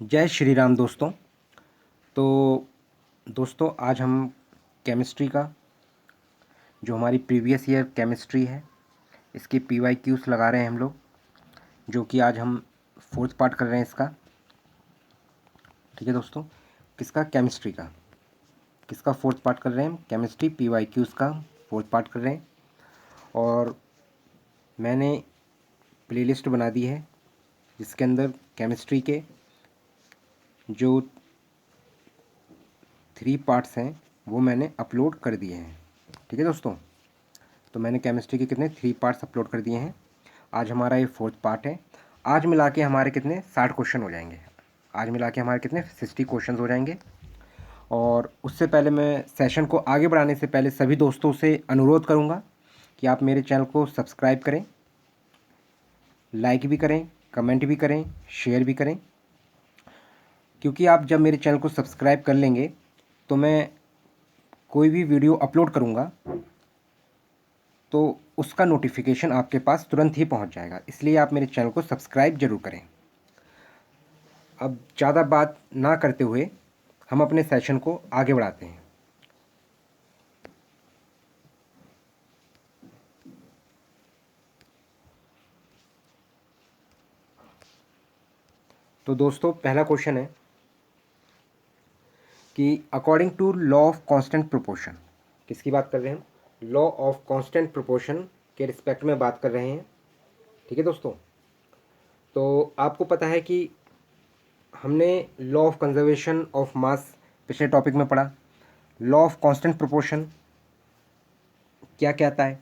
जय श्री राम दोस्तों। तो दोस्तों आज हम केमिस्ट्री का जो हमारी प्रीवियस ईयर केमिस्ट्री है इसके PYQs लगा रहे हैं हम लोग, जो कि आज हम फोर्थ पार्ट कर रहे हैं इसका। ठीक है दोस्तों, किसका? केमिस्ट्री का। किसका फोर्थ पार्ट कर रहे हैं हम? केमिस्ट्री PYQs का फोर्थ पार्ट कर रहे हैं। और मैंने प्लेलिस्ट बना दी है जिसके अंदर केमिस्ट्री के जो 3 पार्ट्स हैं वो मैंने अपलोड कर दिए हैं। ठीक है दोस्तों, तो मैंने केमिस्ट्री के कितने 3 पार्ट्स अपलोड कर दिए हैं। आज हमारा ये फोर्थ पार्ट है। आज मिला के हमारे कितने 60 क्वेश्चन हो जाएंगे। आज मिला के हमारे कितने 60 क्वेश्चन हो जाएंगे। और उससे पहले मैं सेशन को आगे बढ़ाने से पहले सभी दोस्तों से अनुरोध करूंगा कि आप मेरे चैनल को सब्सक्राइब करें, लाइक भी करें, कमेंट भी करें, शेयर भी करें। क्योंकि आप जब मेरे चैनल को सब्सक्राइब कर लेंगे तो मैं कोई भी वीडियो अपलोड करूंगा तो उसका नोटिफिकेशन आपके पास तुरंत ही पहुंच जाएगा। इसलिए आप मेरे चैनल को सब्सक्राइब जरूर करें। अब ज़्यादा बात ना करते हुए हम अपने सेशन को आगे बढ़ाते हैं। तो दोस्तों पहला क्वेश्चन है कि according to law of constant proportion, किसकी बात कर रहे हैं हम? लॉ ऑफ कांस्टेंट प्रोपोर्शन के रिस्पेक्ट में बात कर रहे हैं। ठीक है दोस्तों, तो आपको पता है कि हमने law of conservation of mass पिछले टॉपिक में पढ़ा। लॉ ऑफ कांस्टेंट प्रोपोर्शन क्या कहता है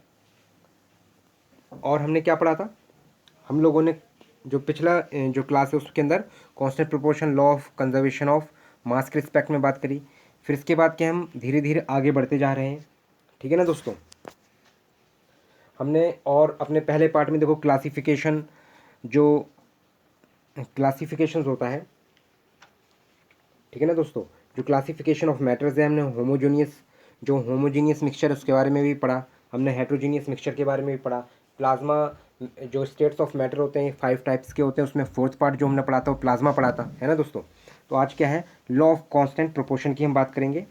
और हमने क्या पढ़ा था? हम लोगों ने जो पिछला जो क्लास है उसके अंदर constant proportion law of conservation of mass के रिस्पेक्ट में बात करी। फिर इसके बाद के हम धीरे धीरे आगे बढ़ते जा रहे हैं। ठीक है ना दोस्तों, हमने और अपने पहले पार्ट में देखो क्लासिफिकेशन, जो क्लासिफिकेशन होता है, ठीक है ना दोस्तों, जो क्लासिफिकेशन ऑफ मैटर्स है, हमने होमोजीनियस मिक्सचर उसके बारे में भी पढ़ा, हमने हेट्रोजीनियस मिक्सचर के बारे में भी पढ़ा। प्लाज्मा जो स्टेट्स ऑफ मैटर होते हैं 5 टाइप्स के होते हैं, उसमें फोर्थ पार्ट जो हमने पढ़ा था वो प्लाज्मा पढ़ा था, है ना दोस्तों। तो आज क्या है, लॉ ऑफ कांस्टेंट प्रोपोर्शन की हम बात करेंगे।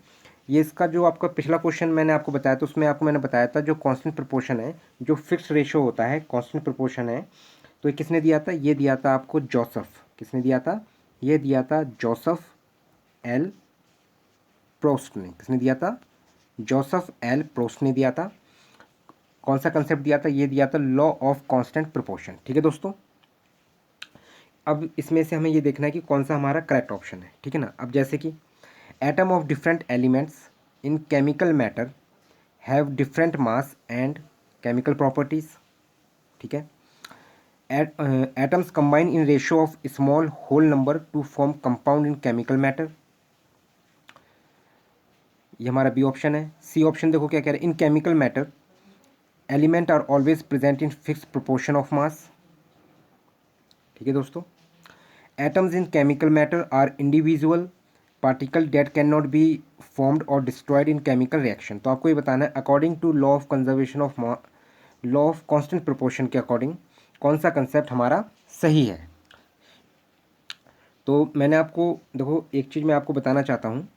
ये इसका जो आपका पिछला क्वेश्चन मैंने आपको बताया था उसमें आपको मैंने बताया था जो कांस्टेंट प्रोपोर्शन है, जो फिक्स रेशो होता है, कांस्टेंट प्रोपोर्शन है। तो ये किसने दिया था? ये दिया था आपको जोसेफ। किसने दिया था? ये दिया था जोसेफ एल प्रोस्ट ने। किसने दिया था? जोसेफ एल प्रोस्ट ने दिया था। कौन सा कंसेप्ट दिया था? ये दिया था लॉ ऑफ कांस्टेंट प्रोपोर्शन। ठीक है दोस्तों, अब इसमें से हमें ये देखना है कि कौन सा हमारा करेक्ट ऑप्शन है। ठीक है ना। अब जैसे कि atom of different elements in chemical matter have different mass and chemical properties. ठीक है। Atoms combine in ratio of small whole number to form compound in chemical matter. ये हमारा बी ऑप्शन है। सी ऑप्शन देखो क्या कह रहे हैं, in chemical matter element are always present in fix proportion of mass. ठीक है दोस्तों, atoms in chemical matter are individual particle that can not be formed और डिस्ट्रॉयड इन केमिकल रिएक्शन। तो आपको ये बताना है according to law of conservation of law of constant proportion के अकॉर्डिंग कौन सा कंसेप्ट हमारा सही है। तो मैंने आपको देखो एक चीज़ मैं आपको बताना चाहता हूँ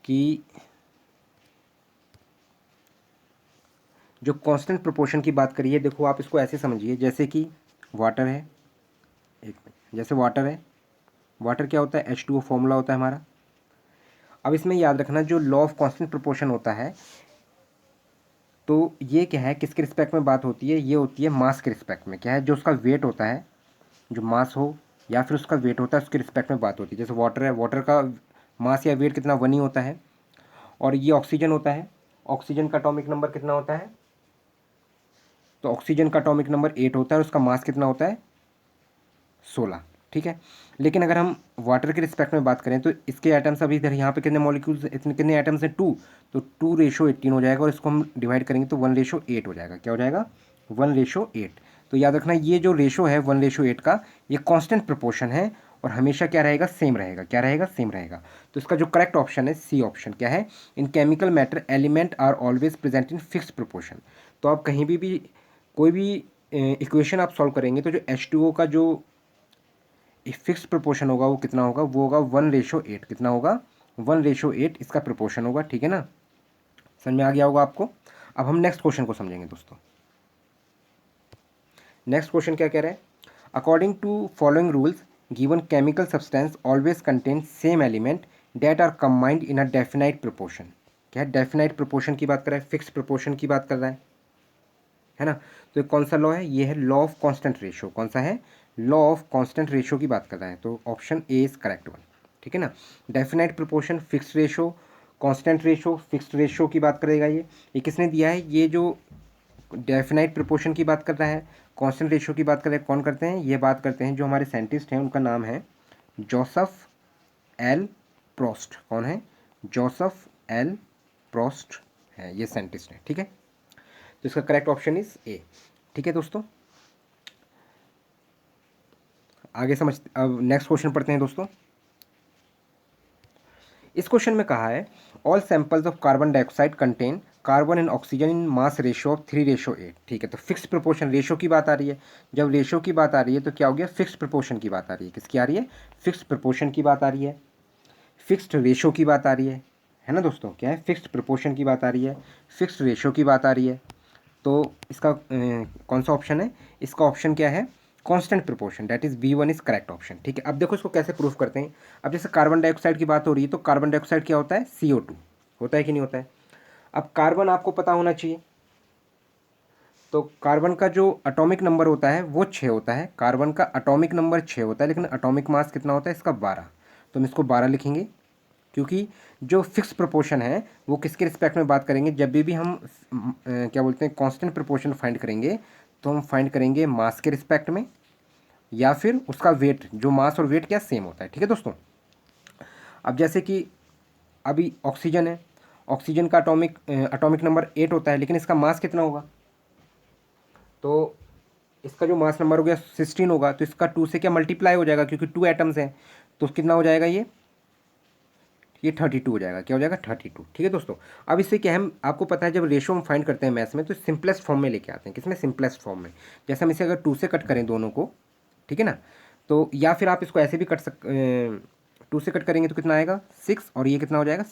कि जो कांस्टेंट प्रोपोर्शन की बात करिए, देखो आप इसको ऐसे समझिए जैसे कि वाटर है। एक मिनट, जैसे वाटर है, वाटर क्या होता है? H2O फॉर्मूला होता है हमारा। अब इसमें याद रखना जो लॉ ऑफ कांस्टेंट प्रोपोर्शन होता है, तो ये क्या है, किसके रिस्पेक्ट में बात होती है? ये होती है मास के रिस्पेक्ट में। क्या है? जो उसका वेट होता है, जो मास हो या फिर उसका वेट होता है उसके रिस्पेक्ट में बात होती है। जैसे वाटर है, वाटर का मास या वेट कितना? 1 ही होता है। और ये ऑक्सीजन होता है, ऑक्सीजन का एटॉमिक नंबर कितना होता है? तो ऑक्सीजन का एटॉमिक नंबर 8 होता है और उसका मास कितना होता है? 16। ठीक है। लेकिन अगर हम वाटर के रिस्पेक्ट में बात करें तो इसके एटम्स अभी इधर यहाँ पे कितने मॉलिक्यूल्स, इतने कितने एटम्स हैं? 2। तो 2:18 हो जाएगा और इसको हम डिवाइड करेंगे तो 1:8 हो जाएगा। क्या हो जाएगा? 1:8। तो याद रखना ये जो रेशो है 1:8 का, ये कांस्टेंट प्रोपोर्शन है और हमेशा क्या रहेगा? सेम रहेगा। क्या रहेगा? सेम रहेगा। तो इसका जो करेक्ट ऑप्शन है सी ऑप्शन। क्या है? In chemical matter element are always present in fix proportion. तो आप कहीं भी कोई भी इक्वेशन आप सॉल्व करेंगे तो जो H2O का जो फिक्स प्रोपोर्शन होगा वो कितना होगा, वो होगा 1:8। कितना होगा, 1:8 इसका प्रोपोर्शन होगा। ठीक है ना, समझ में आ गया होगा आपको। अब हम नेक्स्ट क्वेश्चन को समझेंगे दोस्तों। नेक्स्ट क्वेश्चन क्या कह रहा है, according to following rules given chemical substance always contain same element that are combined in a definite proportion. क्या है, डेफिनाइट प्रोपोर्शन की बात कर रहा है, फिक्स प्रोपोर्शन की बात कर रहा है ना। तो कौन सा लॉ है, ये है लॉ ऑफ कांस्टेंट रेशियो। कौन सा है, लॉ ऑफ कांस्टेंट रेशियो की बात कर रहा है, तो option A is correct one. ठीक है ना, definite proportion, fixed ratio, constant ratio, fixed ratio की बात करेगा ये किसने दिया है, ये जो डेफिनाइट प्रोपोर्शन की बात कर रहा है, कांस्टेंट रेशियो की बात कर रहे हैं, कौन करते हैं, ये बात करते हैं जो हमारे साइंटिस्ट हैं, उनका नाम है जोसेफ एल प्रोस्ट। कौन है, जोसेफ एल प्रोस्ट है, ये साइंटिस्ट है। ठीक है, तो इसका करेक्ट ऑप्शन इज ए। ठीक है दोस्तों, आगे समझ, अब नेक्स्ट क्वेश्चन पढ़ते हैं दोस्तों। इस क्वेश्चन में कहा है all samples of carbon dioxide contain carbon and oxygen in mass ratio of 3:8। ठीक है, तो फिक्स प्रोपोर्शन रेशियो की बात आ रही है। जब रेशियो की बात आ रही है तो क्या हो गया, फिक्स प्रोपोर्शन की बात आ रही है। किसकी आ रही है, फिक्स प्रोपोर्शन की बात आ रही है, फिक्स्ड रेशियो की बात आ रही है ना दोस्तों। क्या है, फिक्स्ड प्रोपोर्शन की बात आ रही है, फिक्स्ड रेशियो की बात आ रही है। तो इसका कौन सा ऑप्शन है, इसका ऑप्शन क्या है, constant proportion, that is B1 is correct option. ठीक है, अब देखो इसको कैसे प्रूफ करते हैं। अब जैसे कार्बन डाइऑक्साइड की बात हो रही है, तो कार्बन डाइऑक्साइड क्या होता है, CO2 होता है कि नहीं होता है। अब कार्बन आपको पता होना चाहिए, तो कार्बन का जो एटॉमिक नंबर होता है वो 6 होता है। कार्बन का एटॉमिक नंबर 6 होता है, लेकिन एटॉमिक मास कितना होता है इसका 12। तो हम इसको 12 लिखेंगे, क्योंकि जो फिक्स प्रोपोर्शन है वो किसके रिस्पेक्ट में बात करेंगे, जब भी हम क्या बोलते हैं कांस्टेंट प्रोपोर्शन फाइंड करेंगे, तो हम फाइंड करेंगे मास के रिस्पेक्ट में, या फिर उसका वेट, जो मास और वेट क्या सेम होता है। ठीक है दोस्तों, अब जैसे कि अभी ऑक्सीजन है, ऑक्सीजन का एटॉमिक नंबर 8 होता है, लेकिन इसका मास कितना होगा, तो इसका जो मास नंबर हो गया 16 होगा, तो इसका 2 से क्या मल्टीप्लाई हो जाएगा, क्योंकि 2 एटम्स हैं, तो कितना हो जाएगा, ये 32 हो जाएगा। क्या हो जाएगा, 32। ठीक है दोस्तों, अब इससे क्या है, आपको पता है जब रेशियो हम फाइंड करते हैं मैथ्स में, तो सिंपलेस्ट फॉर्म में लेके आते हैं। किसमें, सिंपलेस्ट फॉर्म में। जैसे हम इसे अगर 2 से कट करें दोनों को, ठीक है ना, तो या फिर आप इसको ऐसे भी 2 से कट करेंगे तो कितना आएगा 6, और ये कितना हो जाएगा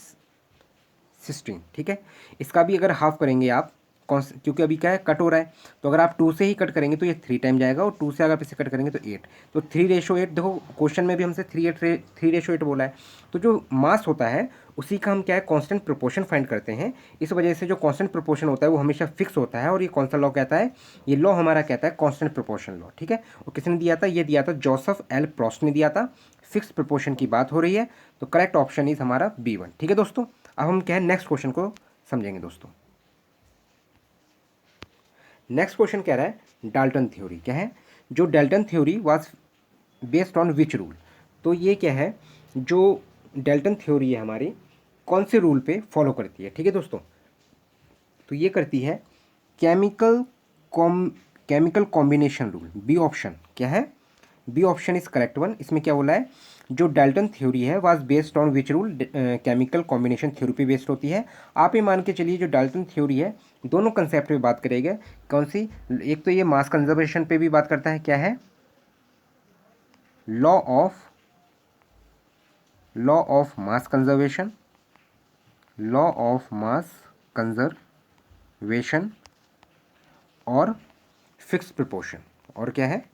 16। ठीक है, इसका भी अगर हाफ करेंगे आप, क्योंकि अभी क्या है कट हो रहा है, तो अगर आप 2 से ही कट करेंगे तो ये 3 टाइम जाएगा, और 2 से अगर आप इसे कट करेंगे तो 8। तो 3:8, देखो क्वेश्चन में भी हमसे 3:8 बोला है। तो जो मास होता है उसी का हम क्या है कांस्टेंट प्रोपोर्शन फाइंड करते हैं। इस वजह से जो कांस्टेंट प्रोपोर्शन होता है वो हमेशा फिक्स होता है, और ये कौन सा लॉ कहता है, ये लॉ हमारा कहता है कांस्टेंट प्रोपोर्शन लॉ। ठीक है, और किसने दिया था, ये दिया था जोसेफ एल प्रोस्ट ने दिया था। फिक्स प्रोपोर्शन की बात हो रही है, तो करेक्ट ऑप्शन इज हमारा B1। ठीक है दोस्तों, अब हम क्या है नेक्स्ट क्वेश्चन को समझेंगे दोस्तों। नेक्स्ट क्वेश्चन कह रहा है डाल्टन थ्योरी। क्या है, जो Dalton theory was based on which rule. तो ये क्या है, जो डाल्टन थ्योरी है हमारी कौन से रूल पे फॉलो करती है। ठीक है दोस्तों, तो ये करती है chemical combination rule, B option. क्या है, B option is correct one. इसमें क्या बोला है, जो डाल्टन थ्योरी है was based on which rule, chemical combination theory पे बेस्ड होती है। आप ये मान के चलिए जो डाल्टन थ्योरी है दोनों कंसेप्ट पे बात करेगा। कौन सी, एक तो ये मास कंजर्वेशन पे भी बात करता है, क्या है, law of mass conservation, law of mass conservation, और फिक्स प्रोपोर्शन, और क्या है,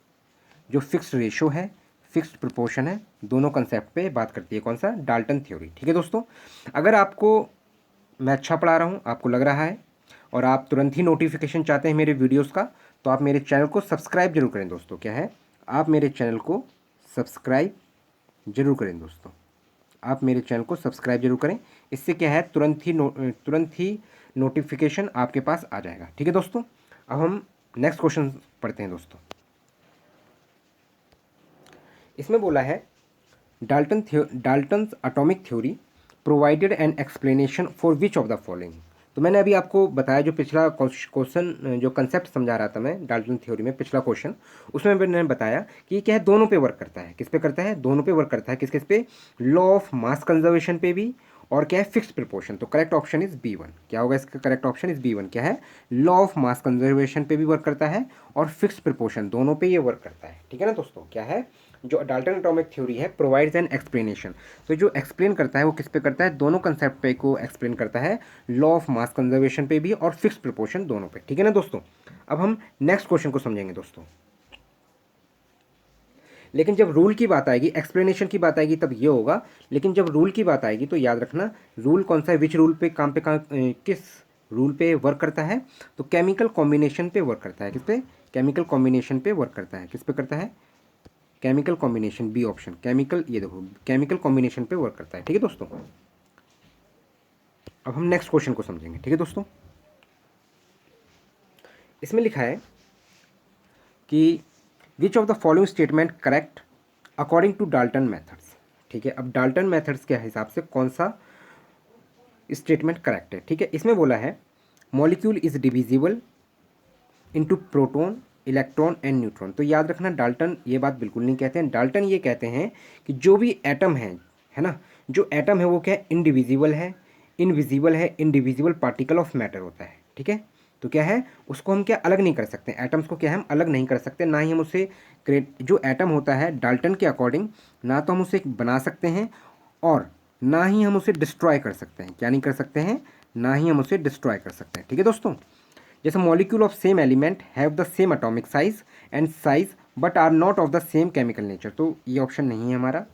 जो फिक्स्ड रेशो है, फिक्स्ड प्रोपोर्शन है, दोनों कंसेप्ट पे बात करती है। कौन सा, डाल्टन थ्योरी। ठीक है दोस्तों, अगर आपको मैं अच्छा पढ़ा रहा हूँ, आपको लग रहा है, और आप तुरंत ही नोटिफिकेशन चाहते हैं मेरे वीडियोस का, तो आप मेरे चैनल को सब्सक्राइब जरूर करें दोस्तों। क्या है, आप मेरे चैनल को सब्सक्राइब जरूर करें दोस्तों, आप मेरे चैनल को सब्सक्राइब जरूर करें। इससे क्या है, तुरंत ही नोटिफिकेशन आपके पास आ जाएगा। ठीक है दोस्तों, अब हम नेक्स्ट क्वेश्चन पढ़ते हैं दोस्तों। इसमें बोला है Dalton's atomic theory provided an explanation for which of the following. तो मैंने अभी आपको बताया, जो पिछला क्वेश्चन जो कंसेप्ट समझा रहा था मैं डाल्टन थ्योरी में, पिछला क्वेश्चन, उसमें मैंने बताया कि ये क्या है, दोनों पे वर्क करता है। किस पे करता है, दोनों पे वर्क करता है। किस किस पे, लॉ ऑफ मास कंजर्वेशन पे भी, और क्या है, फिक्स्ड प्रोपोर्शन। तो करेक्ट ऑप्शन इज B1। क्या होगा इसका करेक्ट ऑप्शन इज B1। क्या है, लॉ ऑफ मास कंजर्वेशन पे भी वर्क करता है, और फिक्स्ड प्रोपोर्शन, दोनों पे ये वर्क करता है। ठीक है ना दोस्तों, क्या है, जो डाल्टन एटॉमिक थ्योरी है प्रोवाइड्स एन एक्सप्लेनेशन, तो जो एक्सप्लेन करता है वो किस पे करता है, दोनों कंसेप्ट पे को एक्सप्लेन करता है, लॉ ऑफ मास कंजर्वेशन पे भी और फिक्स प्रोपोर्शन दोनों पे, ठीक है ना दोस्तों। अब हम नेक्स्ट क्वेश्चन को समझेंगे दोस्तों। लेकिन जब रूल की बात आएगी, एक्सप्लेनेशन की बात आएगी तब ये होगा, लेकिन जब रूल की बात आएगी तो याद रखना रूल कौन सा है, विच रूल पे किस रूल पे वर्क करता है, तो केमिकल कॉम्बिनेशन पे वर्क करता है, किस पे, केमिकल कॉम्बिनेशन पे वर्क करता है, किस पे करता है, chemical combination, B option, chemical, ये देखो केमिकल कॉम्बिनेशन पे वर्क करता है, ठीक है दोस्तों। अब हम नेक्स्ट क्वेश्चन को समझेंगे, ठीक है दोस्तों। इसमें लिखा है कि which of the following statement correct according to Dalton methods, ठीक है। अब डाल्टन मेथड्स के हिसाब से कौन सा स्टेटमेंट करेक्ट है, ठीक है। इसमें बोला है molecule is divisible into proton, electron and neutron, तो याद रखना डाल्टन ये बात बिल्कुल नहीं कहते हैं। डाल्टन ये कहते हैं कि जो भी एटम है ना, जो एटम है वो क्या है, इनडिविजिबल है, इनविजिबल है, इनडिविजिबल पार्टिकल ऑफ मैटर होता है, ठीक है। तो क्या है, उसको हम क्या अलग नहीं कर सकते, एटम्स को क्या है हम अलग नहीं कर सकते, ना ही हम उसे जो एटम होता है डाल्टन के अकॉर्डिंग, ना तो हम उसे बना सकते हैं और ना ही हम उसे डिस्ट्रॉय कर सकते हैं, क्या नहीं कर सकते हैं, ना ही हम उसे डिस्ट्रॉय कर सकते हैं, ठीक है दोस्तों। जैसे molecule of same element have the same atomic size but are not of the same chemical nature, तो ये ऑप्शन नहीं है हमारा,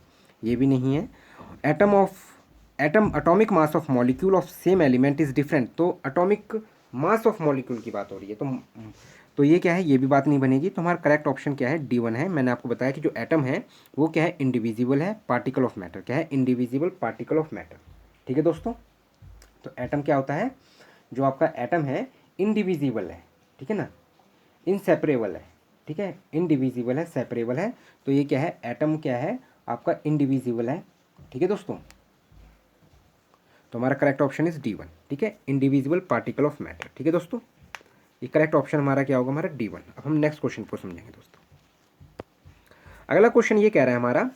ये भी नहीं है। Atom atomic mass of molecule of same element is different, तो अटोमिक मास ऑफ मॉलिक्यूल की बात हो रही है, तो ये क्या है, ये भी बात नहीं बनेगी। तो हमारा करेक्ट ऑप्शन क्या है, D1 है। मैंने आपको बताया कि जो एटम है वो क्या है, इंडिविजिबल है, पार्टिकल ऑफ मैटर, क्या है, इंडिविजिबल पार्टिकल ऑफ मैटर, ठीक है दोस्तों। तो एटम क्या होता है, जो आपका एटम है इनडिविजिबल है, ठीक है ना, इनसेपरेबल है, ठीक है, इनडिविजिबल है, सेपरेबल है, तो ये क्या है, एटम क्या है आपका इंडिविजिबल है, ठीक है दोस्तों। तो हमारा करेक्ट ऑप्शन इज D1, ठीक है, इंडिविजिबल पार्टिकल ऑफ मैटर, ठीक है दोस्तों। ये करेक्ट ऑप्शन हमारा क्या होगा, हमारा D1। अब हम नेक्स्ट क्वेश्चन को समझेंगे दोस्तों। अगला क्वेश्चन ये कह रहा है हमारा,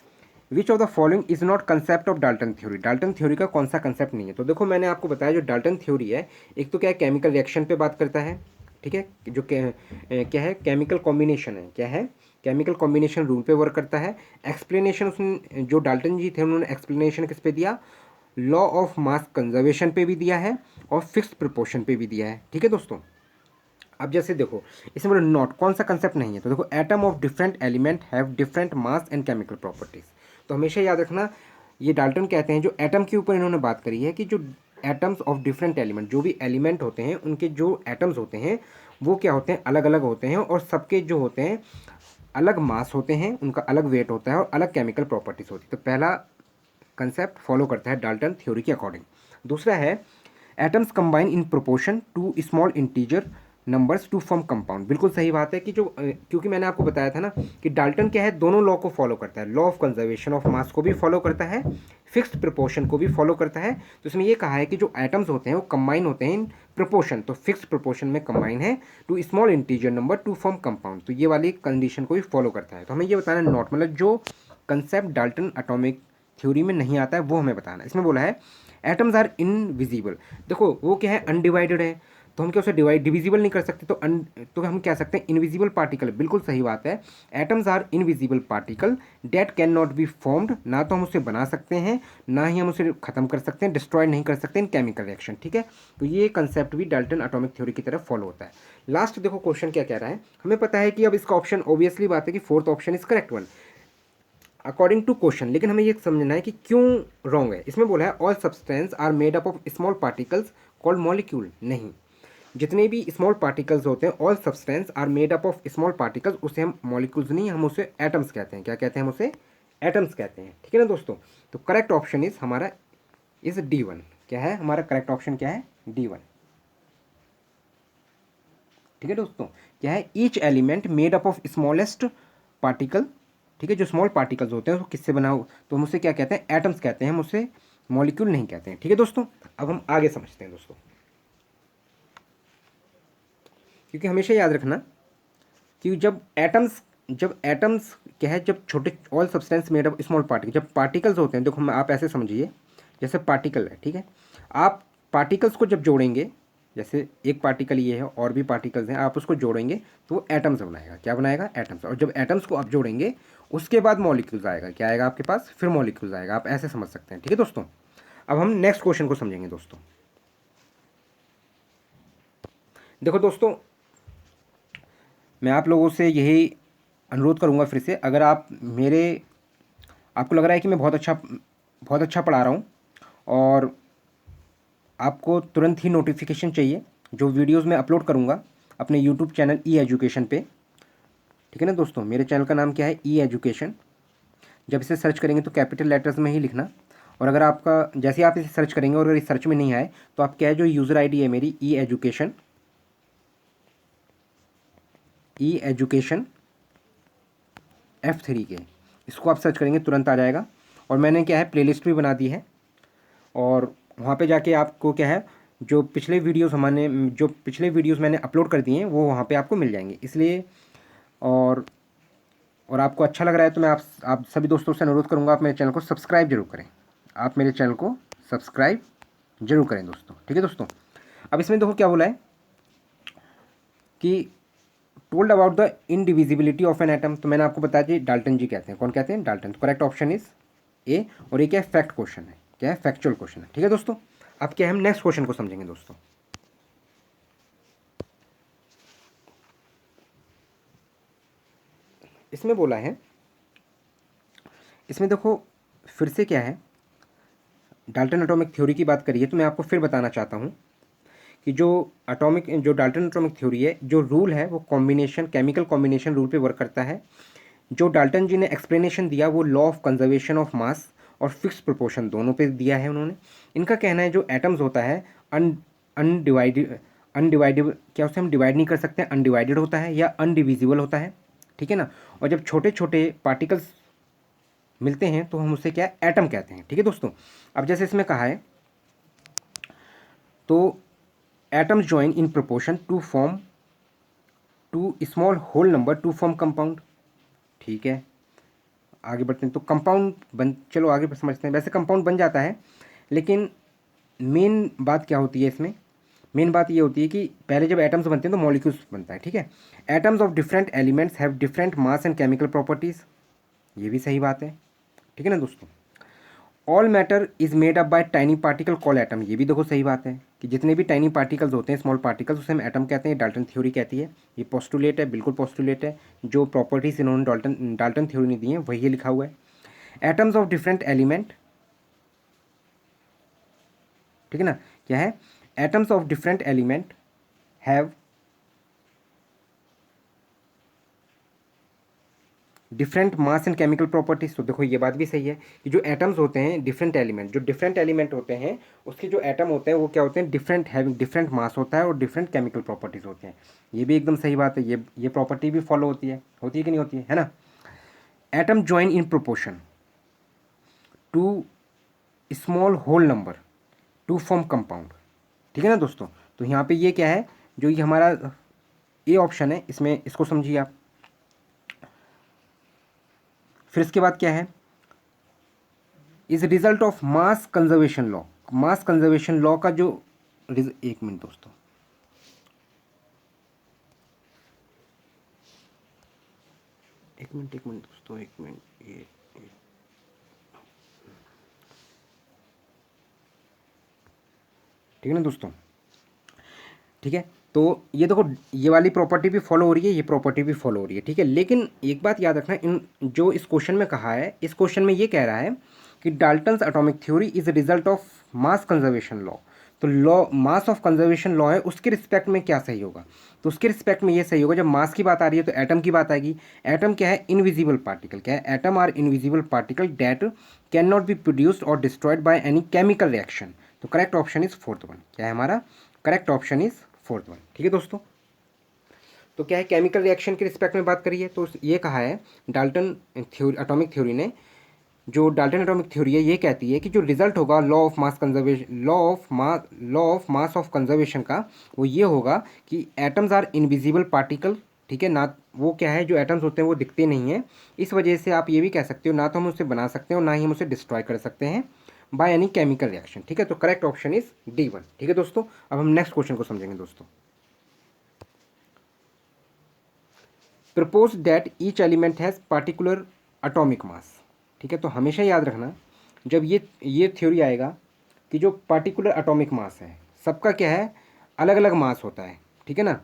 विच of the following is not concept of Dalton theory, Dalton theory का कौन सा कंसेप्ट नहीं है। तो देखो मैंने आपको बताया जो डाल्टन थ्योरी है, एक तो क्या है केमिकल रिएक्शन पे बात करता है, ठीक है, जो क्या है केमिकल कॉम्बिनेशन है, क्या है केमिकल कॉम्बिनेशन रूल पे वर्क करता है। एक्सप्लेनेशन उसने जो डाल्टन जी थे उन्होंने एक्सप्लेनेशन किस पे दिया, लॉ ऑफ मास कंजर्वेशन पे भी दिया है और फिक्स्ड प्रोपोर्शन पे भी दिया है, ठीक है दोस्तों। अब जैसे देखो इसमें बोलो नॉट, कौन सा कंसेप्ट नहीं है, तो देखो atom of different element have different mass and chemical properties, तो हमेशा याद रखना ये डाल्टन कहते हैं, जो एटम के ऊपर इन्होंने बात करी है कि जो एटम्स ऑफ डिफरेंट एलिमेंट, जो भी एलिमेंट होते हैं उनके जो एटम्स होते हैं वो क्या होते हैं, अलग अलग होते हैं और सबके जो होते हैं अलग मास होते हैं, उनका अलग वेट होता है और अलग केमिकल प्रॉपर्टीज होती है। तो पहला कंसेप्ट फॉलो करता है डाल्टन थ्योरी के अकॉर्डिंग। दूसरा है atoms combine in proportion to small integer numbers to form compound, बिल्कुल सही बात है कि जो क्योंकि मैंने आपको बताया था ना कि डाल्टन क्या है, दोनों लॉ को फॉलो करता है, law of conservation of mass को भी फॉलो करता है, फिक्स्ड प्रोपोर्शन को भी फॉलो करता है। तो इसमें ये कहा है कि जो एटम्स होते हैं वो कंबाइन होते हैं इन प्रोपोर्शन, तो फिक्स्ड प्रोपोर्शन में कंबाइन है to small integer number to form compound, तो ये वाली कंडीशन को भी फॉलो करता है। तो हमें ये बताना नॉट, मतलब जो कंसेप्ट डाल्टन एटॉमिक थ्योरी में नहीं आता है वो हमें बताना। इसमें बोला है एटम्स आर इनविजिबल, देखो वो क्या है अनडिवाइडेड है, तो हम क्या उसे डिविजिबल नहीं कर सकते, तो हम कह सकते हैं इनविजिबल पार्टिकल, बिल्कुल सही बात है। Atoms are invisible particle that can not be formed, ना तो हम उसे बना सकते हैं ना ही हम उसे खत्म कर सकते हैं, डिस्ट्रॉय नहीं कर सकते इन केमिकल रिएक्शन, ठीक है। तो ये कंसेप्ट भी डाल्टन एटॉमिक थ्योरी की तरफ फॉलो होता है। लास्ट देखो क्वेश्चन क्या कह रहा है, हमें पता है कि अब इसका ऑप्शन ऑब्वियसली बात है कि fourth option is correct one according to question, लेकिन हमें ये समझना है कि क्यों रॉन्ग है। इसमें बोला है all substance are made up of small particles called molecule, नहीं, जितने भी स्मॉल पार्टिकल्स होते हैं all substance are made up of small particles, उसे हम मॉलिक्यूल्स नहीं, हम उसे एटम्स कहते हैं, क्या कहते हैं, हम उसे एटम्स कहते हैं, ठीक है ना दोस्तों। तो करेक्ट ऑप्शन इज हमारा इज D1, क्या है हमारा करेक्ट ऑप्शन, क्या है D1, ठीक है दोस्तों। क्या है each element made up of smallest particle, ठीक है, जो स्मॉल पार्टिकल्स होते हैं वो किससे बना हो, तो हम उसे क्या कहते हैं, एटम्स कहते हैं, हम उसे मॉलिक्यूल नहीं कहते हैं, ठीक है दोस्तों। अब हम आगे समझते हैं दोस्तों, क्योंकि हमेशा याद रखना कि जब एटम्स क्या है, जब छोटे all substance made of small particle, जब पार्टिकल्स होते हैं, देखो आप ऐसे समझिए जैसे पार्टिकल है, ठीक है, आप पार्टिकल्स को जब जोड़ेंगे, जैसे एक पार्टिकल ये है और भी पार्टिकल्स हैं, आप उसको जोड़ेंगे तो वो एटम्स बनाएगा, क्या बनाएगा, एटम्स। और जब एटम्स को आप जोड़ेंगे उसके बाद मॉलिक्यूल्स आएगा, क्या आएगा आपके पास, फिर मॉलिक्यूल्स आएगा, आप ऐसे समझ सकते हैं। ठीक है दोस्तों, अब हम नेक्स्ट क्वेश्चन को समझेंगे दोस्तों। देखो दोस्तों, मैं आप लोगों से यही अनुरोध करूंगा फिर से, अगर आपको लग रहा है कि मैं बहुत अच्छा पढ़ा रहा हूँ और आपको तुरंत ही नोटिफिकेशन चाहिए जो वीडियोस मैं अपलोड करूँगा अपने यूट्यूब चैनल ई एजुकेशन पे, ठीक है ना दोस्तों। मेरे चैनल का नाम क्या है, ई एजुकेशन। जब इसे सर्च करेंगे तो कैपिटल लेटर्स में ही लिखना, और अगर आपका जैसे आप इसे सर्च करेंगे और अगर इस सर्च में नहीं आए तो आप क्या है, जो यूज़र आईडी है मेरी ई एजुकेशन F3 के, इसको आप सर्च करेंगे तुरंत आ जाएगा। और मैंने क्या है, प्लेलिस्ट भी बना दी है, और वहाँ पे जाके आपको क्या है, जो पिछले वीडियोस मैंने अपलोड कर दिए हैं वो वहाँ पे आपको मिल जाएंगे। इसलिए और आपको अच्छा लग रहा है तो मैं आप सभी दोस्तों से अनुरोध करूँगा, आप मेरे चैनल को सब्सक्राइब जरूर करें, आप मेरे चैनल को सब्सक्राइब जरूर करें दोस्तों। ठीक है दोस्तों, अब इसमें देखो क्या बोला है कि told about the indivisibility of an atom. तो मैंने आपको बताया कि डाल्टन जी कहते हैं, कौन कहते हैं, Dalton. Correct option is a, और ये क्या है, फैक्ट क्वेश्चन है, क्या है, फैक्चुअल क्वेश्चन है। ठीक है दोस्तों, अब क्या है, हम नेक्स्ट क्वेश्चन को समझेंगे दोस्तों। इसमें बोला है, इसमें देखो फिर से क्या है, डाल्टन एटॉमिक थ्योरी की बात करिए तो मैं आपको फिर बताना चाहता हूँ कि जो डाल्टन एटॉमिक थ्योरी है, जो रूल है वो कॉम्बिनेशन, केमिकल कॉम्बिनेशन रूल पे वर्क करता है। जो डाल्टन जी ने एक्सप्लेनेशन दिया वो law of conservation of mass और फिक्स प्रोपोर्शन दोनों पे दिया है उन्होंने। इनका कहना है जो एटम्स होता है अनडिवाइडेड अनडिवाइडेबल, क्या उसे हम डिवाइड नहीं कर सकते, अनडिवाइडेड होता है या अनडिविजिबल होता है, ठीक है ना। और जब छोटे छोटे पार्टिकल्स मिलते हैं तो हम उसे क्या, एटम कहते हैं। ठीक है दोस्तों, अब जैसे इसमें कहा है तो atoms join in proportion to small whole number to form compound. ठीक है, आगे बढ़ते हैं तो कंपाउंड चलो आगे समझते हैं। वैसे कंपाउंड बन जाता है, लेकिन मेन बात क्या होती है इसमें, मेन बात ये होती है कि पहले जब एटम्स बनते हैं तो मॉलिक्यूल्स बनता है। ठीक है, atoms of different elements have different mass and chemical properties, ये भी सही बात है। ठीक है ना दोस्तों, all matter is made up by tiny particle call atom, ये भी देखो सही बात है कि जितने भी टाइनी पार्टिकल्स होते हैं, स्मॉल पार्टिकल्स, उसे हम एटम कहते हैं, डाल्टन थ्योरी कहती है। ये पोस्टुलेट है, बिल्कुल पोस्टुलेट है, जो प्रॉपर्टीज इन्होंने डाल्टन थ्योरी ने दी है वही लिखा हुआ है। एटम्स ऑफ डिफरेंट एलिमेंट, ठीक है ना, क्या है, atoms of different element have different mass and chemical properties. तो देखो ये बात भी सही है कि जो एटम्स होते हैं डिफरेंट एलिमेंट, जो डिफरेंट एलिमेंट होते हैं उसके जो एटम होते हैं वो क्या होते हैं, डिफरेंट, हैविंग डिफरेंट मास होता है और डिफरेंट केमिकल प्रॉपर्टीज होते हैं। ये भी एकदम सही बात है, ये प्रॉपर्टी भी फॉलो होती है कि नहीं होती है ना। Atom join in proportion to small whole number to form compound. ठीक है ना दोस्तों, तो यहाँ पे ये क्या है, जो ये हमारा ए ऑप्शन है, इसमें इसको समझिए आप। फिर इसके बाद क्या है, is result of mass conservation law. Mass conservation law का जो एक मिनट दोस्तों, एक मिनट दोस्तों, एक मिनट, ये ठीक है ना दोस्तों। ठीक है, तो ये देखो ये वाली प्रॉपर्टी भी फॉलो हो रही है, ये प्रॉपर्टी भी फॉलो हो रही है। ठीक है, लेकिन एक बात याद रखना, इन जो इस क्वेश्चन में कहा है, इस क्वेश्चन में ये कह रहा है कि Dalton's atomic theory is result of mass conservation law. तो law, mass of conservation law है, उसके रिस्पेक्ट में क्या सही होगा, तो उसके रिस्पेक्ट में ये सही होगा, जब मास की बात आ रही है तो एटम की बात आएगी। एटम क्या है, इनविजिबल पार्टिकल, क्या है, atom are invisible particle that can not be produced और destroyed by any chemical reaction. तो correct option is fourth one, क्या है हमारा, correct option is fourth one. ठीक है दोस्तों, तो क्या है, केमिकल रिएक्शन के रिस्पेक्ट में बात करिए तो ये कहा है डाल्टन थ्योरी, एटॉमिक थ्योरी ने, जो डाल्टन एटॉमिक थ्योरी है ये कहती है कि जो रिजल्ट होगा law of mass conservation, law of mass of conservation का, वो ये होगा कि एटम्स आर इनविजिबल पार्टिकल। ठीक है ना, वो क्या है, जो एटम्स होते हैं वो दिखते नहीं हैं, इस वजह से आप ये भी कह सकते हो ना तो हम उसे बना सकते हैं और ना ही हम उसे डिस्ट्रॉय कर सकते हैं बाय एनी केमिकल रिएक्शन। ठीक है, तो करेक्ट ऑप्शन इज D1। ठीक है दोस्तों, अब हम नेक्स्ट क्वेश्चन को समझेंगे दोस्तों। Propose that each element has particular atomic mass. ठीक है, तो हमेशा याद रखना जब ये थ्योरी आएगा कि जो पार्टिकुलर एटॉमिक मास है सबका क्या है, अलग अलग मास होता है। ठीक है ना,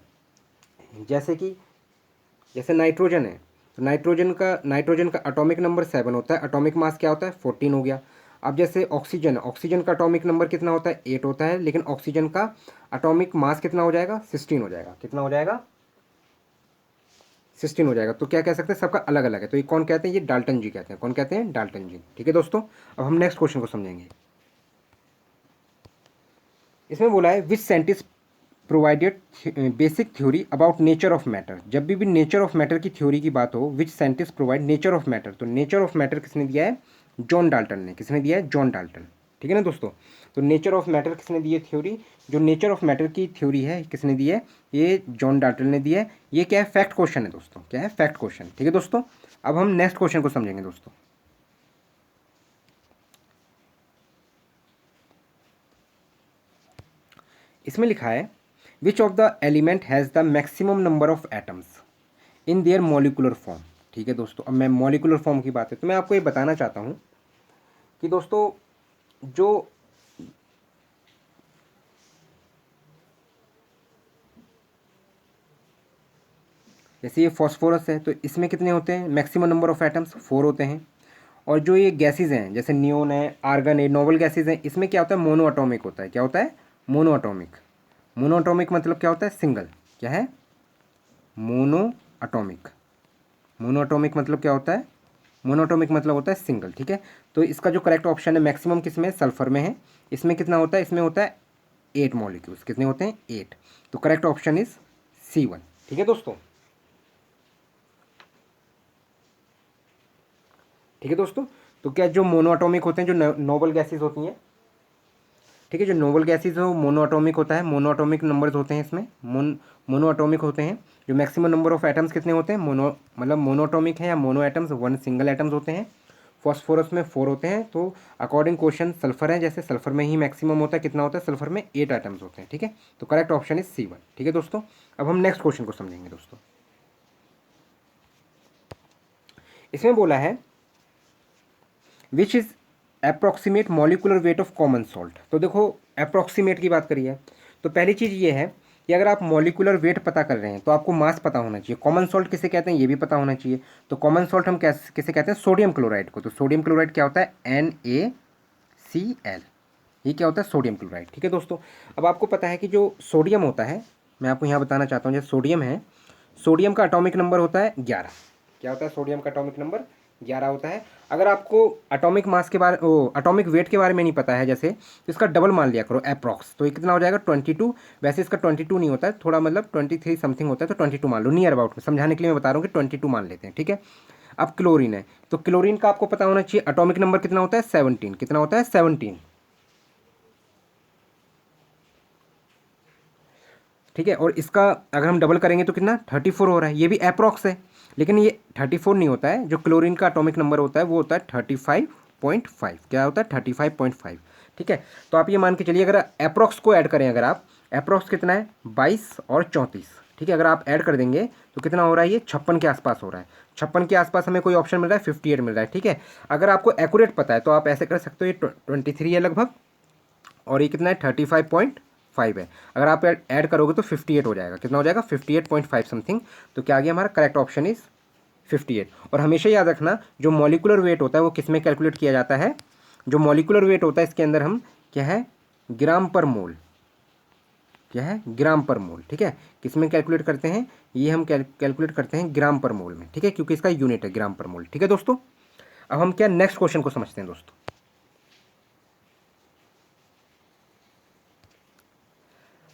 जैसे नाइट्रोजन है तो नाइट्रोजन का एटॉमिक नंबर 7 होता है, एटॉमिक मास क्या होता है 14 हो गया। अब जैसे ऑक्सीजन का एटॉमिक नंबर कितना होता है 8 होता है, लेकिन ऑक्सीजन का एटॉमिक मास कितना हो जाएगा 16 हो जाएगा। कितना हो जाएगा 16 हो जाएगा। तो क्या कह सकते हैं, सबका अलग अलग है। तो ये कौन कहते हैं, ये डाल्टन जी कहते हैं। कौन कहते हैं, डाल्टन जी। ठीक है दोस्तों, अब हम नेक्स्ट क्वेश्चन को समझेंगे। इसमें बोला है which scientist provided basic theory about nature of matter. जब भी नेचर ऑफ मैटर की थ्योरी की बात हो, which scientist provide nature of matter, तो नेचर ऑफ मैटर किसने दिया है, जॉन डाल्टन ने। किसने दिया है, जॉन डाल्टन। ठीक है ना दोस्तों, तो नेचर ऑफ मैटर किसने दी है थ्योरी, जो नेचर ऑफ मैटर की थ्योरी है किसने दी है, ये जॉन डाल्टन ने दिया है। ये क्या है, फैक्ट क्वेश्चन है दोस्तों। क्या है, फैक्ट क्वेश्चन। ठीक है दोस्तों, अब हम नेक्स्ट क्वेश्चन को समझेंगे दोस्तों। इसमें लिखा है विच of the element has the maximum number of atoms in their molecular form. ठीक है दोस्तों, अब मैं मॉलिकुलर फॉर्म की बात है तो मैं आपको ये बताना चाहता हूँ कि दोस्तों जो जैसे ये फॉस्फोरस है तो इसमें कितने होते हैं, मैक्सिमम नंबर ऑफ एटम्स 4 होते हैं। और जो ये गैसेज हैं जैसे नियोन है, आर्गन है, नोबल गैसेज हैं, इसमें क्या होता है, मोनो एटॉमिक होता है। क्या होता है, मोनो एटॉमिक। मोनो एटॉमिक मतलब क्या होता है, सिंगल। क्या है, मोनो एटॉमिक। मोनो एटॉमिक मतलब क्या होता है, मोनोटॉमिक मतलब होता है सिंगल। ठीक है, तो इसका जो करेक्ट ऑप्शन है मैक्सिमम किस में, सल्फर में है। इसमें कितना होता है, इसमें होता है 8 मॉलिक्यूल्स। कितने होते हैं, 8। तो करेक्ट ऑप्शन इज C1। ठीक है दोस्तों, ठीक है दोस्तों, तो क्या जो मोनो एटॉमिक होते हैं, जो नोबल गैसेज होती हैं, ठीक है, जो नोबल गैसेज है वो मोनो एटॉमिक होता है। मोनो एटॉमिक नंबर्स होते हैं इसमें, मोनो एटॉमिक होते हैं। जो मैक्सिमम नंबर ऑफ एटम्स कितने होते हैं, मोनो मतलब मोनो एटॉमिक है या मोनो एटम्स, 1 सिंगल एटम्स होते हैं। फॉस्फोरस में 4 होते हैं। तो अकॉर्डिंग क्वेश्चन सल्फर है, जैसे सल्फर में ही मैक्सिमम होता है, कितना होता है, सल्फर में 8 एटम्स होते हैं। ठीक है, तो करेक्ट ऑप्शन इज C1। ठीक है दोस्तों, अब हम नेक्स्ट क्वेश्चन को समझेंगे दोस्तों। इसमें बोला है which is approximate molecular weight of common salt. तो देखो अप्रॉक्सीमेट की बात करिए तो पहली चीज़ ये है कि अगर आप मॉलिकुलर वेट पता कर रहे हैं तो आपको मास पता होना चाहिए। कॉमन सॉल्ट किसे कहते हैं ये भी पता होना चाहिए। तो कॉमन सॉल्ट हम किसे कहते हैं, सोडियम क्लोराइड को। तो सोडियम क्लोराइड क्या होता है, NaCl। ये क्या होता है, सोडियम क्लोराइड। ठीक है दोस्तों, अब आपको पता है कि जो सोडियम होता है, मैं आपको यहाँ बताना चाहता हूँ, जैसे सोडियम है, सोडियम का एटॉमिक नंबर होता है 11। क्या होता है, सोडियम का एटॉमिक नंबर 11 होता है। अगर आपको एटॉमिक मास के बारे एटॉमिक वेट के बारे में नहीं पता है जैसे, तो इसका डबल मान लिया करो अप्रॉक्स। तो ये कितना हो जाएगा 22। वैसे इसका 22 नहीं होता है, थोड़ा मतलब 23 समथिंग होता है, तो 22 मान लो, नियर अबाउट में समझाने के लिए मैं बता रहा हूँ कि 22 मान लेते हैं। ठीक है, अब क्लोरीन है तो क्लोरीन का आपको पता होना चाहिए एटॉमिक नंबर कितना होता है 17। कितना होता है 17। ठीक है, और इसका अगर हम डबल करेंगे तो कितना 34 हो रहा है। ये भी अप्रॉक्स है, लेकिन ये 34 नहीं होता है। जो क्लोरीन का एटॉमिक नंबर होता है वो होता है 35.5। क्या होता है 35.5। ठीक है, तो आप ये मान के चलिए अगर अप्रॉक्स को ऐड करें, अगर आप अप्रॉक्स कितना है 22 और 34। ठीक है, अगर आप ऐड कर देंगे तो कितना हो रहा है, ये 56 के आसपास हो रहा है। 56 के आसपास हमें कोई ऑप्शन मिल रहा है 58 मिल रहा है। ठीक है, अगर आपको एक्यूरेट पता है तो आप ऐसे कर सकते हो, ये 23 है लगभग, और ये कितना है 35.5 है। अगर आप ऐड करोगे तो 58 हो जाएगा। कितना हो जाएगा 58.5 समथिंग। तो क्या आ गया हमारा करेक्ट ऑप्शन इज 58। और हमेशा याद रखना जो मॉलिकुलर वेट होता है वो किस में कैलकुलेट किया जाता है, जो मॉलिकुलर वेट होता है इसके अंदर हम क्या है, ग्राम पर मोल। क्या है, ग्राम पर मोल। ठीक है, किस में कैलकुलेट करते हैं, ये हम कैलकुलेट करते हैं ग्राम पर मोल में। ठीक है, क्योंकि इसका यूनिट है ग्राम पर मोल। ठीक है दोस्तों, अब हम क्या नेक्स्ट क्वेश्चन को समझते हैं दोस्तों।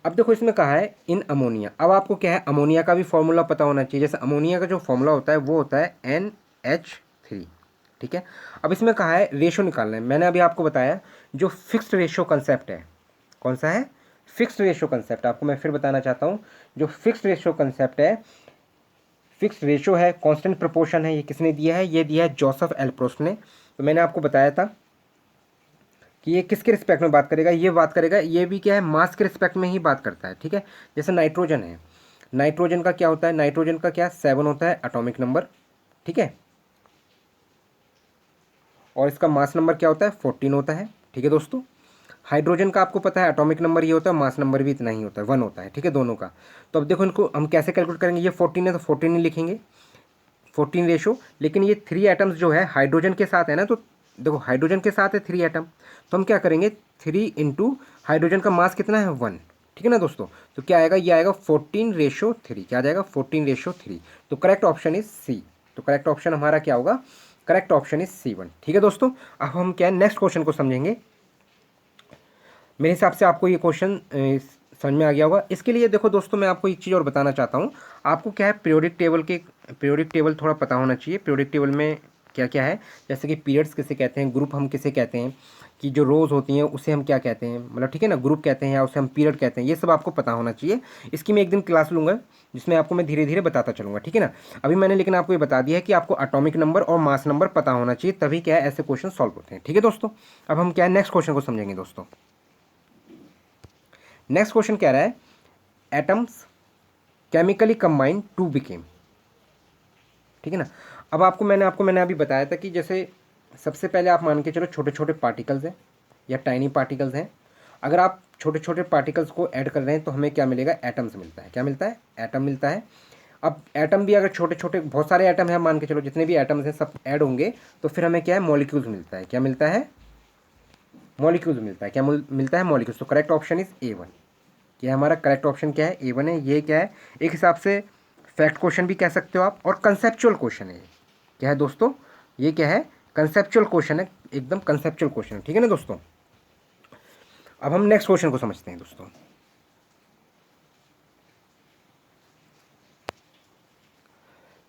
अब देखो इसमें कहा है इन अमोनिया। अब आपको क्या है, अमोनिया का भी फॉर्मूला पता होना चाहिए। जैसे अमोनिया का जो फॉर्मूला होता है वो होता है NH3। ठीक है, अब इसमें कहा है रेशो निकालना है। मैंने अभी आपको बताया जो फिक्स्ड रेशो कंसेप्ट है, कौन सा है, फिक्स्ड रेशो कंसेप्ट। आपको मैं फिर बताना चाहता हूँ, जो फिक्स्ड रेशो कंसेप्ट है, फिक्स्ड रेशो है, कांस्टेंट प्रोपोर्शन है, ये किसने दिया है, ये दिया है जोसेफ एल प्रोस्ट ने। तो मैंने आपको बताया था कि ये किसके रिस्पेक्ट में बात करेगा, ये बात करेगा, ये भी क्या है, मास के रिस्पेक्ट में ही बात करता है। ठीक है, जैसे नाइट्रोजन है, नाइट्रोजन का क्या होता है, नाइट्रोजन का क्या 7 होता है एटॉमिक नंबर। ठीक है, और इसका मास नंबर क्या होता है 14 होता है। ठीक है दोस्तों। हाइड्रोजन का आपको पता है एटॉमिक नंबर ये होता है, मास नंबर भी इतना ही होता है 1 होता है। ठीक है दोनों का। तो अब देखो इनको हम कैसे कैलकुलेट करेंगे, ये 14 है तो 14 ही लिखेंगे 14 रेशो, लेकिन ये 3 एटम्स जो है हाइड्रोजन के साथ है ना, तो देखो हाइड्रोजन के साथ है 3 एटम, तो हम क्या करेंगे 3 इंटू हाइड्रोजन का मास कितना है 1। ठीक है ना दोस्तों। तो क्या आएगा, ये आएगा 14:3। क्या आ जाएगा 14:3। तो करेक्ट ऑप्शन इज सी। तो करेक्ट ऑप्शन हमारा क्या होगा, करेक्ट ऑप्शन इज C1। ठीक है दोस्तों। अब हम क्या है नेक्स्ट क्वेश्चन को समझेंगे। मेरे हिसाब से आपको ये क्वेश्चन समझ में आ गया होगा। इसके लिए देखो दोस्तों मैं आपको एक चीज़ और बताना चाहता हूँ। आपको क्या है पीरियोडिक टेबल थोड़ा पता होना चाहिए। पीरियोडिक टेबल में क्या क्या है, जैसे कि पीरियड्स किसे कहते हैं, ग्रुप हम किसे कहते हैं, कि जो रोज़ होती हैं उसे हम क्या कहते हैं, मतलब ठीक है ना, ग्रुप कहते हैं या उसे हम पीरियड कहते हैं, ये सब आपको पता होना चाहिए। इसकी मैं एक दिन क्लास लूँगा जिसमें आपको मैं धीरे धीरे बताता चलूँगा। ठीक है ना। अभी मैंने लेकिन आपको ये बता दिया है कि आपको एटॉमिक नंबर और मास नंबर पता होना चाहिए, तभी क्या है ऐसे क्वेश्चन सॉल्व होते हैं। ठीक है दोस्तों। अब हम क्या है नेक्स्ट क्वेश्चन को समझेंगे दोस्तों। नेक्स्ट क्वेश्चन कह रहा है atoms chemically combine to become. ठीक है ना। अब मैंने अभी बताया था कि जैसे सबसे पहले आप मान के चलो छोटे छोटे पार्टिकल्स हैं या टाइनी पार्टिकल्स हैं। अगर आप छोटे छोटे पार्टिकल्स को ऐड कर रहे हैं तो हमें क्या मिलेगा, एटम्स मिलता है। क्या मिलता है, एटम मिलता है। अब एटम भी अगर छोटे छोटे बहुत सारे एटम हैं, मान के चलो जितने भी एटम्स हैं सब ऐड होंगे तो फिर हमें क्या है मॉलिक्यूल्स मिलता है। क्या मिलता है, मॉलिक्यूल्स मिलता है। क्या मिलता है, मॉलिक्यूल्स। तो करेक्ट ऑप्शन इज A1। ये हमारा करेक्ट ऑप्शन क्या है, A1 है। ये क्या है, एक हिसाब से फैक्ट क्वेश्चन भी कह सकते हो आप, और कंसेप्चुअल क्वेश्चन है। क्या है दोस्तों, ये क्या है, कंसेप्चुअल क्वेश्चन है, एकदम कंसेप्चुअल क्वेश्चन है। ठीक है ना दोस्तों। अब हम नेक्स्ट क्वेश्चन को समझते हैं दोस्तों।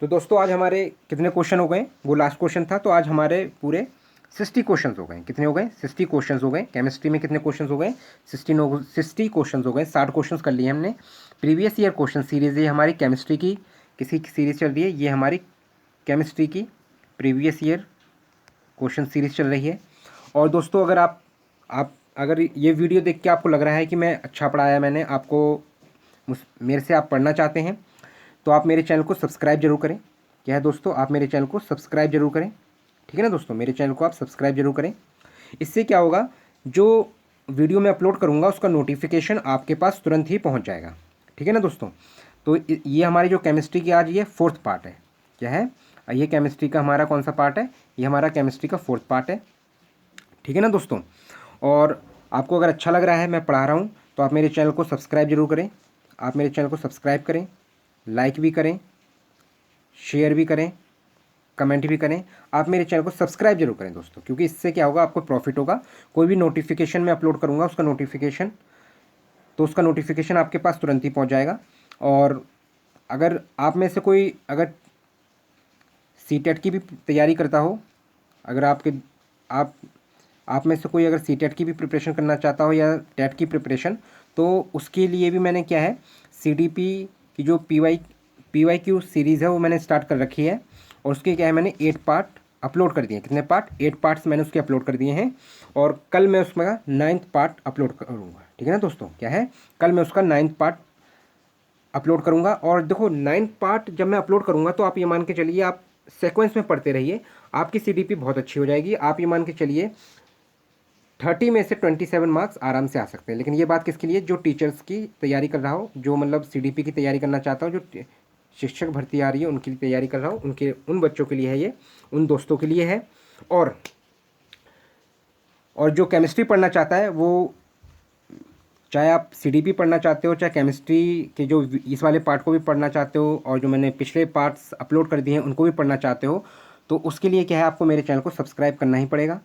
तो दोस्तों आज हमारे कितने क्वेश्चन हो गए, वो लास्ट क्वेश्चन था, तो आज हमारे पूरे 60 क्वेश्चन हो गए। कितने हो गए, 60 क्वेश्चन हो गए। केमिस्ट्री में कितने क्वेश्चन हो गए, 60 क्वेश्चन हो गए। 60 क्वेश्चन कर लिए हमने। प्रीवियस ईयर क्वेश्चन सीरीज, ये हमारी केमिस्ट्री की किसी की सीरीज चल रही है, ये हमारी केमिस्ट्री की प्रीवियस ईयर क्वेश्चन सीरीज चल रही है। और दोस्तों अगर आप अगर ये वीडियो देख के आपको लग रहा है कि मैं अच्छा पढ़ाया मैंने आपको, मेरे से आप पढ़ना चाहते हैं, तो आप मेरे चैनल को सब्सक्राइब जरूर करें। क्या है दोस्तों, आप मेरे चैनल को सब्सक्राइब जरूर करें। ठीक है ना दोस्तों, मेरे चैनल को आप सब्सक्राइब जरूर करें। इससे क्या होगा, जो वीडियो मैं अपलोड करूँगा उसका नोटिफिकेशन आपके पास तुरंत ही पहुँच जाएगा। ठीक है ना दोस्तों। तो ये हमारी जो केमिस्ट्री की आज ये 4th पार्ट है। क्या है, ये केमिस्ट्री का हमारा कौन सा पार्ट है, ये हमारा केमिस्ट्री का 4th पार्ट है। ठीक है ना दोस्तों। और आपको अगर अच्छा लग रहा है मैं पढ़ा रहा हूँ तो आप मेरे चैनल को सब्सक्राइब जरूर करें। आप मेरे चैनल को सब्सक्राइब करें, लाइक भी करें, शेयर भी करें, कमेंट भी करें। आप मेरे चैनल को सब्सक्राइब जरूर करें दोस्तों, क्योंकि इससे क्या होगा, आपको प्रॉफिट होगा। कोई भी नोटिफिकेशन मैं अपलोड करूँगा उसका नोटिफिकेशन आपके पास तुरंत ही पहुँच जाएगा। और अगर आप में से कोई अगर CTET की भी तैयारी करता हो, अगर आप में से कोई अगर CTET की भी प्रिपरेशन करना चाहता हो या टेट की प्रिपरेशन, तो उसके लिए भी मैंने क्या है CDP की जो PYQ सीरीज़ है वो मैंने स्टार्ट कर रखी है। और उसके क्या है मैंने 8 पार्ट अपलोड कर दिए हैं। कितने पार्ट, 8 पार्ट्स मैंने उसके अपलोड कर दिए हैं। और कल मैं उसमें 9th पार्ट अपलोड करूँगा। ठीक है ना दोस्तों। क्या है, कल मैं उसका 9th पार्ट अपलोड करूँगा। और देखो 9th पार्ट जब मैं अपलोड करूँगा तो आप ये मान के चलिए, आप सीक्वेंस में पढ़ते रहिए, आपकी CDP बहुत अच्छी हो जाएगी। आप ये मान के चलिए 30 में से 27 मार्क्स आराम से आ सकते हैं। लेकिन ये बात किसके लिए, जो टीचर्स की तैयारी कर रहा हो, जो मतलब CDP की तैयारी करना चाहता हो, जो शिक्षक भर्ती आ रही है उनकी तैयारी कर रहा हो, उन बच्चों के लिए है ये, उन दोस्तों के लिए है। और जो केमिस्ट्री पढ़ना चाहता है वो, चाहे आप CDP पढ़ना चाहते हो, चाहे केमिस्ट्री के जो इस वाले पार्ट को भी पढ़ना चाहते हो, और जो मैंने पिछले पार्ट्स अपलोड कर दिए हैं उनको भी पढ़ना चाहते हो, तो उसके लिए क्या है, आपको मेरे चैनल को सब्सक्राइब करना ही पड़ेगा।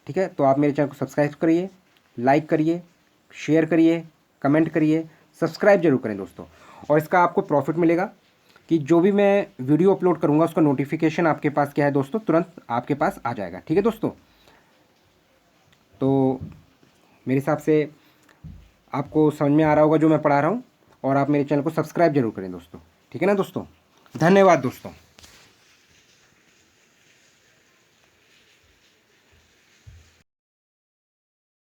ठीक है, तो आप मेरे चैनल को सब्सक्राइब करिए, लाइक करिए, शेयर करिए, कमेंट करिए, सब्सक्राइब जरूर करें दोस्तों। और इसका आपको प्रॉफिट मिलेगा कि जो भी मैं वीडियो अपलोड करूँगा उसका नोटिफिकेशन आपके पास क्या है दोस्तों, तुरंत आपके पास आ जाएगा। ठीक है दोस्तों। तो मेरे हिसाब से आपको समझ में आ रहा होगा जो मैं पढ़ा रहा हूँ। और आप मेरे चैनल को सब्सक्राइब जरूर करें दोस्तों। ठीक है ना दोस्तों। धन्यवाद दोस्तों।